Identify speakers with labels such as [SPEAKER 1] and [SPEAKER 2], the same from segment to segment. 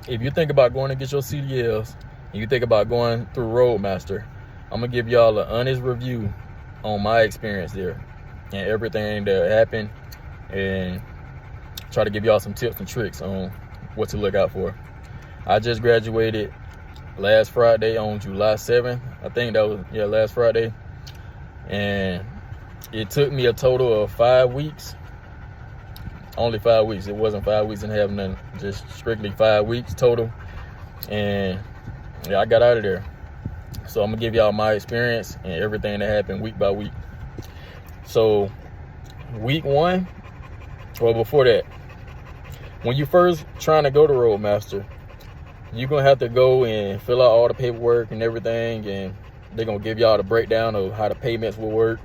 [SPEAKER 1] if you think about going to get your CDLs and you think about going through Roadmaster, I'm gonna give y'all an honest review on my experience there and everything that happened, and try to give y'all some tips and tricks on what to look out for. I just graduated last Friday on July 7th. I think that was, last Friday. And it took me a total of 5 weeks. Only 5 weeks. It wasn't 5 weeks and a half, nothing. Just strictly 5 weeks total. And I got out of there. So I'm gonna give y'all my experience and everything that happened week by week. So week one, well, before that, when you first trying to go to Roadmaster, you're gonna have to go and fill out all the paperwork and everything, and they're gonna give y'all the breakdown of how the payments will work.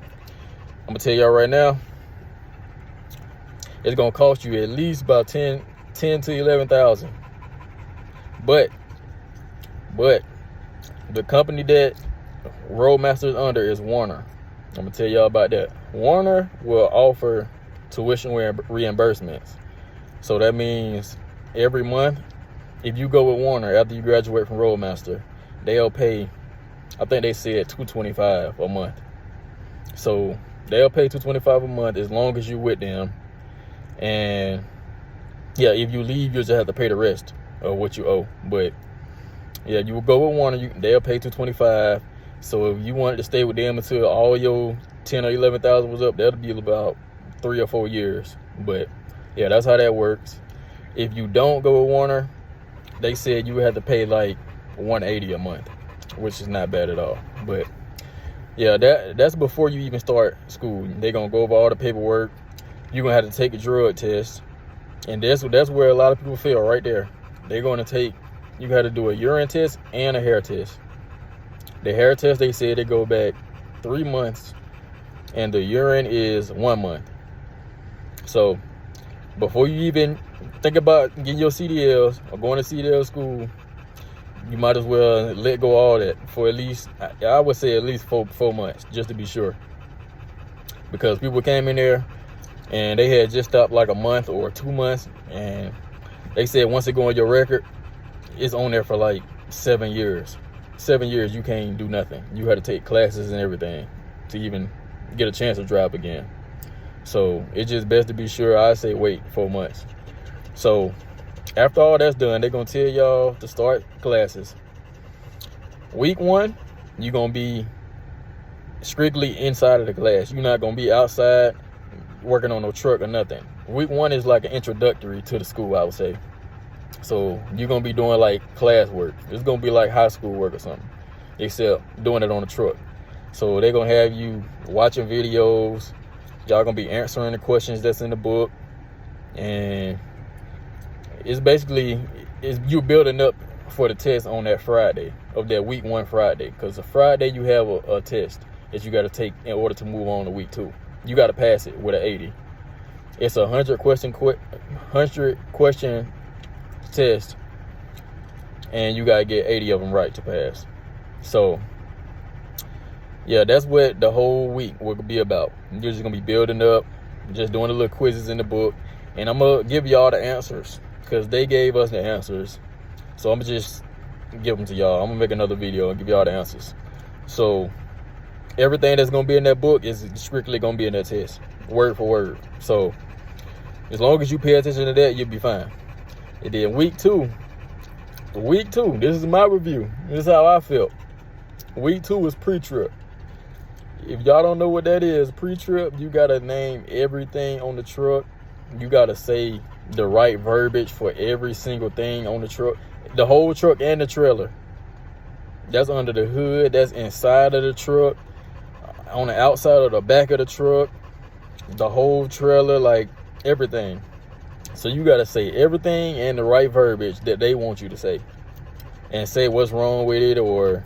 [SPEAKER 1] I'm gonna tell y'all right now, it's gonna cost you at least about 10 to 11,000. But the company that Roadmaster is under is Warner. I'm gonna tell y'all about that. Warner will offer tuition reimbursements. So that means every month, if you go with Warner after you graduate from Roadmaster, they'll pay, I think they said $225 a month. So they'll pay $225 a month as long as you're with them. And yeah, if you leave, you'll just have to pay the rest of what you owe. But yeah, you will go with Warner, they'll pay $225. So if you wanted to stay with them until all your 10 or 11,000 was up, that'll be about 3 or 4 years. But yeah, that's how that works. If you don't go with Warner, they said you would have to pay like $180 a month, which is not bad at all. But yeah, that's before you even start school. They're gonna go over all the paperwork. You're gonna have to take a drug test, and that's where a lot of people fail right there. They're gonna take, you got to do a urine test and a hair test. The hair test, they said they go back 3 months, and the urine is 1 month. So before you even think about getting your CDLs or going to CDL school, you might as well let go of all that for at least, I would say at least four months, just to be sure. Because people came in there and they had just stopped like a month or 2 months, and they said once it go on your record, it's on there for like 7 years. 7 years you can't do nothing. You had to take classes and everything to even get a chance to drive again. So it's just best to be sure. I say wait 4 months. So after all that's done, they're gonna tell y'all to start classes. Week one, you're gonna be strictly inside of the class. You're not gonna be outside working on no truck or nothing. Week one is like an introductory to the school, I would say. So you're gonna be doing like class work. It's gonna be like high school work or something, except doing it on the truck. So they're gonna have you watching videos. Y'all gonna be answering the questions that's in the book, and it's basically you building up for the test on that Friday of that week one Friday. Because the Friday you have a test that you got to take in order to move on to week two. You got to pass it with an 80. It's a 100 question test, and you got to get 80 of them right to pass. So yeah, that's what the whole week will be about. You're just gonna be building up, just doing the little quizzes in the book, and I'm gonna give y'all the answers because they gave us the answers. So I'm gonna just give them to y'all. I'm gonna make another video and give y'all the answers. So everything that's gonna be in that book is strictly gonna be in that test, word for word. So as long as you pay attention to that, you'll be fine. And then week two, this is my review. This is how I felt. Week two is pre-trip. If y'all don't know what that is, pre-trip, you gotta name everything on the truck. You gotta say the right verbiage for every single thing on the truck. The whole truck and the trailer. That's under the hood, that's inside of the truck, on the outside of the back of the truck, the whole trailer, like everything. So you gotta say everything and the right verbiage that they want you to say. And say what's wrong with it, or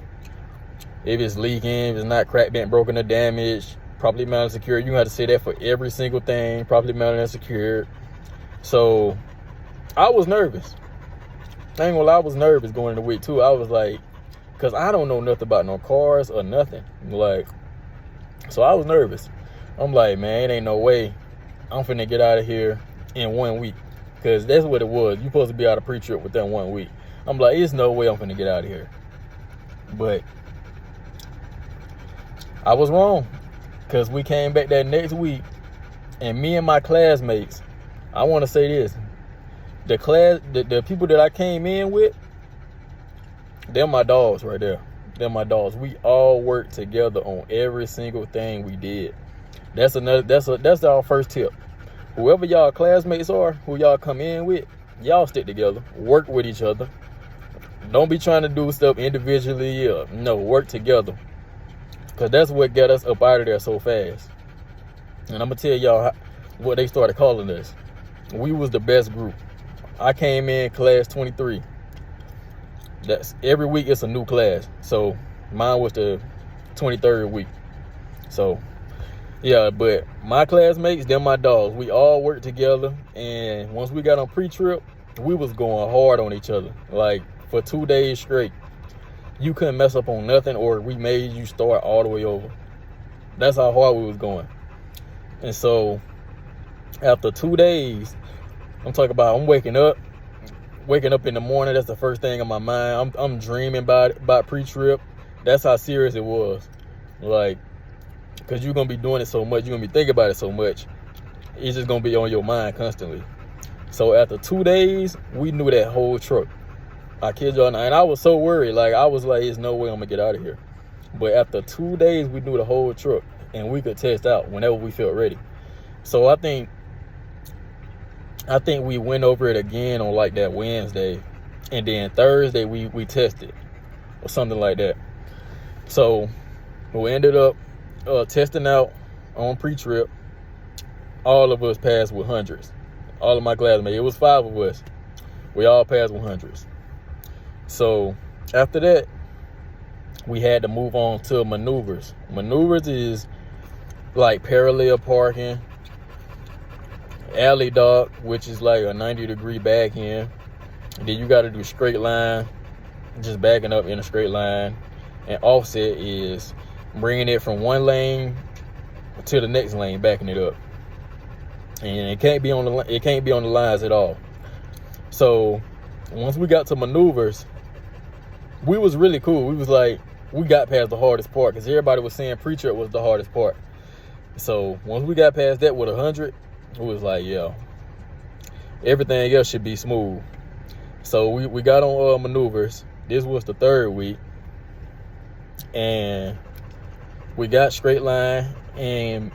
[SPEAKER 1] if it's leaking, if it's not cracked, bent, broken, or damaged, properly mounted, secured. You have to say that for every single thing, properly mounted and secured. So I was nervous. I ain't gonna lie, I was nervous going into week two. I was like, cause I don't know nothing about no cars or nothing. Like, so I was nervous. I'm like, man, it ain't no way I'm finna get out of here in 1 week. Cause that's what it was. You supposed to be out of pre-trip within 1 week. I'm like, there's no way I'm gonna get out of here. But I was wrong, because we came back that next week, and me and my classmates, I want to say this, the people that I came in with, they're my dogs right there. They're my dogs. We all worked together on every single thing we did. That's our first tip. Whoever y'all classmates are, who y'all come in with, y'all stick together, work with each other. Don't be trying to do stuff individually. No, work together, because that's what got us up out of there so fast. And I'm gonna tell y'all what they started calling us. We was the best group. I came in class 23. That's every week it's a new class. So mine was the 23rd week. So yeah, but my classmates, they're my dogs. We all worked together, and once we got on pre-trip, we was going hard on each other. Like for 2 days straight. You couldn't mess up on nothing, or we made you start all the way over. That's how hard we was going. And so after 2 days, I'm talking about I'm waking up in the morning. That's the first thing on my mind. I'm dreaming about pre-trip. That's how serious it was. Like, because you're going to be doing it so much. You're going to be thinking about it so much. It's just going to be on your mind constantly. So after 2 days, we knew that whole truck. I kid y'all not. And I was so worried. Like, I was like, there's no way I'm going to get out of here. But after 2 days, we knew the whole truck. And we could test out whenever we felt ready. So I think we went over it again on like that Wednesday. And then Thursday, we tested. Or something like that. So we ended up testing out on pre-trip. All of us passed with hundreds. All of my classmates. It was 5 of us. We all passed with hundreds. So after that, we had to move on to maneuvers. Maneuvers is like parallel parking, alley dock, which is like a 90-degree backhand. And then you got to do straight line, just backing up in a straight line. And offset is bringing it from one lane to the next lane, backing it up. And it can't be on the lines at all. So once we got to maneuvers, we was really cool. We was like, we got past the hardest part, because everybody was saying pre-trip was the hardest part. So once we got past that with 100, it was like, yeah, everything else should be smooth. So we got on maneuvers. This was the 3rd week, and we got straight line, and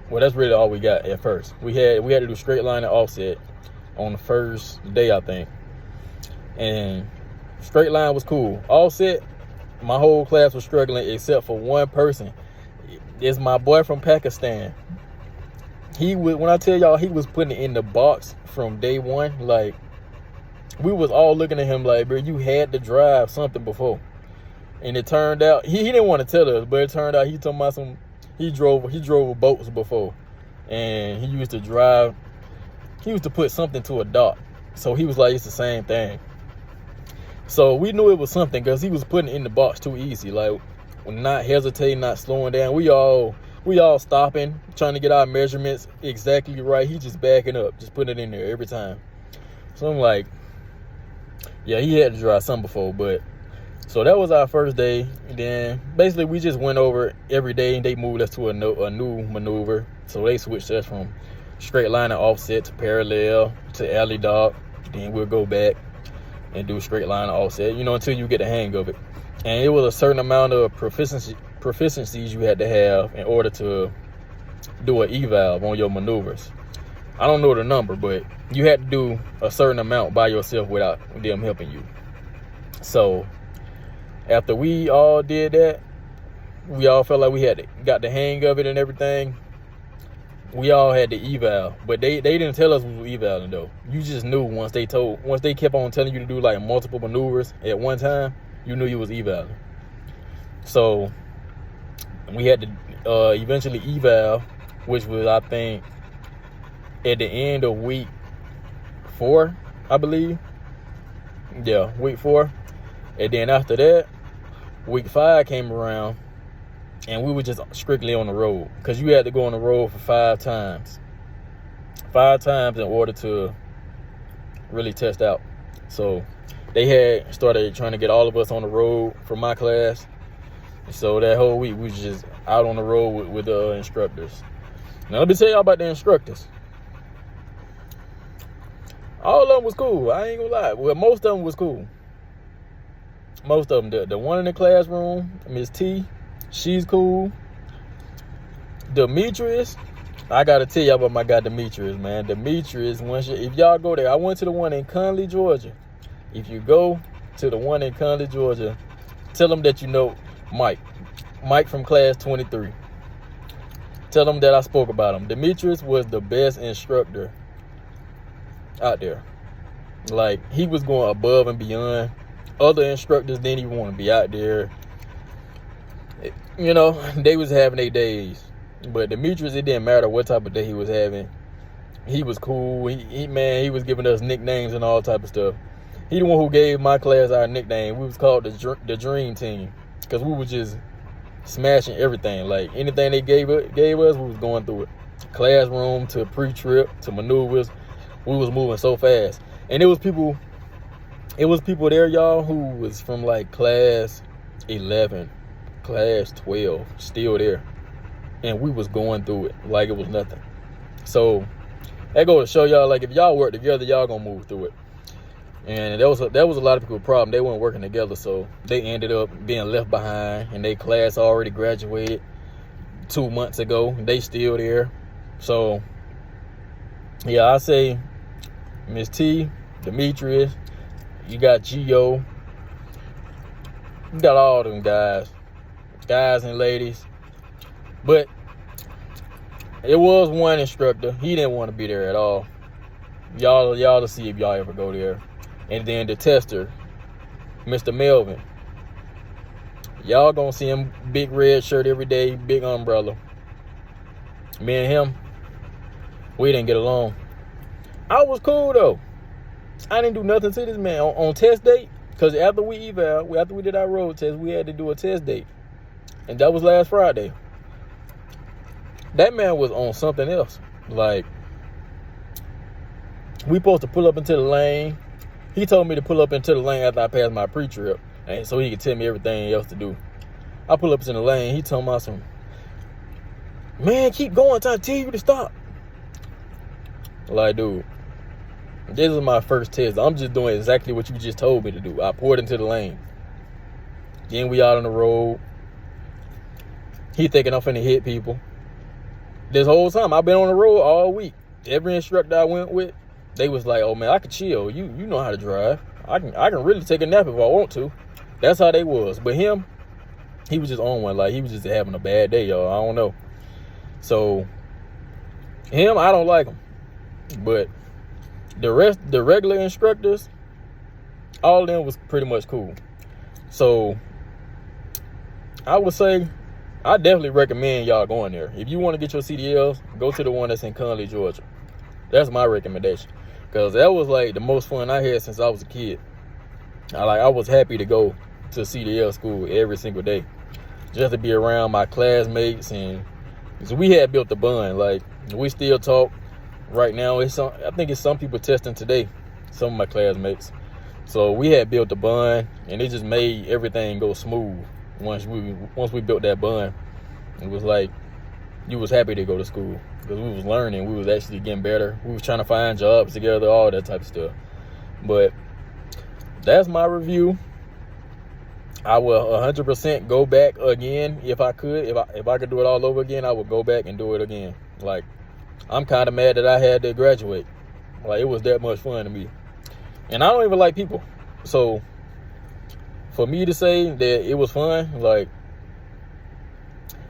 [SPEAKER 1] well, that's really all we got at first. We had to do straight line and offset on the first day, I think. And straight line was cool. Offset, my whole class was struggling except for one person. It's my boy from Pakistan. When I tell y'all, he was putting it in the box from day one. Like, we was all looking at him like, bro, you had to drive something before. And it turned out, he didn't want to tell us, but it turned out he talking about he drove boats before. And he used to put something to a dock. So he was like, it's the same thing. So we knew it was something, because he was putting it in the box too easy. Like, not hesitating, not slowing down. We all stopping, trying to get our measurements exactly right. He just backing up, just putting it in there every time. So I'm like, yeah, he had to drive something before. But so that was our first day. And then basically we just went over every day, and they moved us to a new maneuver. So they switched us from straight line and offset to parallel to alley dock. Then we'll go back and do straight line and offset, until you get the hang of it. And it was a certain amount of proficiencies you had to have in order to do an eval on your maneuvers. I don't know the number, but you had to do a certain amount by yourself without them helping you. So after we all did that, we all felt like we got the hang of it and everything. We all had the eval, but they didn't tell us we were evaling though. You just knew once they kept on telling you to do like multiple maneuvers at one time, you knew you was evaling. So we had to eventually eval, which was, I think, at the end of week 4, I believe. Yeah, week 4. And then after that, week 5 came around, and we were just strictly on the road, because you had to go on the road for 5 times. 5 times in order to really test out. So they had started trying to get all of us on the road from my class. So that whole week, we was just out on the road with the instructors. Now, let me tell y'all about the instructors. All of them was cool. I ain't gonna lie. Well, most of them was cool. Most of them. The one in the classroom, Miss T, she's cool. Demetrius, I gotta tell y'all about my guy Demetrius, man. Demetrius, if y'all go there, I went to the one in Conley, Georgia. If you go to the one in Conley, Georgia, tell them that you know Mike from class 23. Tell them that I spoke about him. Demetrius was the best instructor out there. Like, he was going above and beyond. Other instructors didn't even want to be out there. You know, they was having their days. But Demetrius, it didn't matter what type of day he was having. He was cool. He was giving us nicknames and all type of stuff. He the one who gave my class our nickname. We was called the Dream Team, because we was just smashing everything. Like, anything they gave us, we was going through it. Classroom to pre-trip to maneuvers, we was moving so fast. And it was people there, y'all, who was from like class 11, class 12, still there. And we was going through it like it was nothing. So that goes to show y'all, like, if y'all work together, y'all gonna move through it. And that was a lot of people's problem. They weren't working together, so they ended up being left behind. And their class already graduated 2 months ago. They still there. So yeah, I say Miss T, Demetrius, you got Gio, you got all them guys and ladies. But it was one instructor. He didn't want to be there at all. Y'all to see if y'all ever go there. And then the tester, Mr. Melvin. Y'all gonna see him, big red shirt every day, big umbrella. Me and him, we didn't get along. I was cool though. I didn't do nothing to this man on test date. Because after we did our road test, we had to do a test date. And that was last Friday. That man was on something else. Like, we supposed to pull up into the lane. He told me to pull up into the lane after I passed my pre-trip, and so he could tell me everything else to do. I pull up into the lane. He told me something. Man, keep going. I'm trying to tell you to stop. Like, dude, this is my first test. I'm just doing exactly what you just told me to do. I poured into the lane. Then we out on the road. He thinking I'm finna hit people. This whole time, I've been on the road all week. Every instructor I went with, they was like, oh man, I can chill. You know how to drive. I can really take a nap if I want to. That's how they was. But him, he was just on one. Like, he was just having a bad day, y'all. I don't know. So him, I don't like him. But the regular instructors, all of them was pretty much cool. So I would say, I definitely recommend y'all going there. If you want to get your CDLs, go to the one that's in Conley, Georgia. That's my recommendation. Because that was like the most fun I had since I was a kid. I was happy to go to CDL school every single day. Just to be around my classmates. And so we had built a bond. Like, we still talk right now. I think it's some people testing today. Some of my classmates. So we had built a bond. And it just made everything go smooth. Once we built that bond, it was like you was happy to go to school because we was learning. We was actually getting better. We was trying to find jobs together, all that type of stuff. But that's my review. I will 100% go back again if I could. If I could do it all over again, I would go back and do it again. Like, I'm kind of mad that I had to graduate. Like, it was that much fun to me. And I don't even like people. So for me to say that it was fun, like,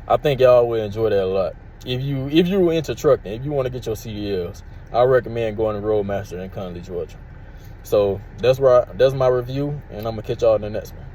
[SPEAKER 1] I think y'all will enjoy that a lot. If you were into trucking, if you want to get your CDLs, I recommend going to Roadmaster in Conley, Georgia. So that's my review, and I'm gonna catch y'all in the next one.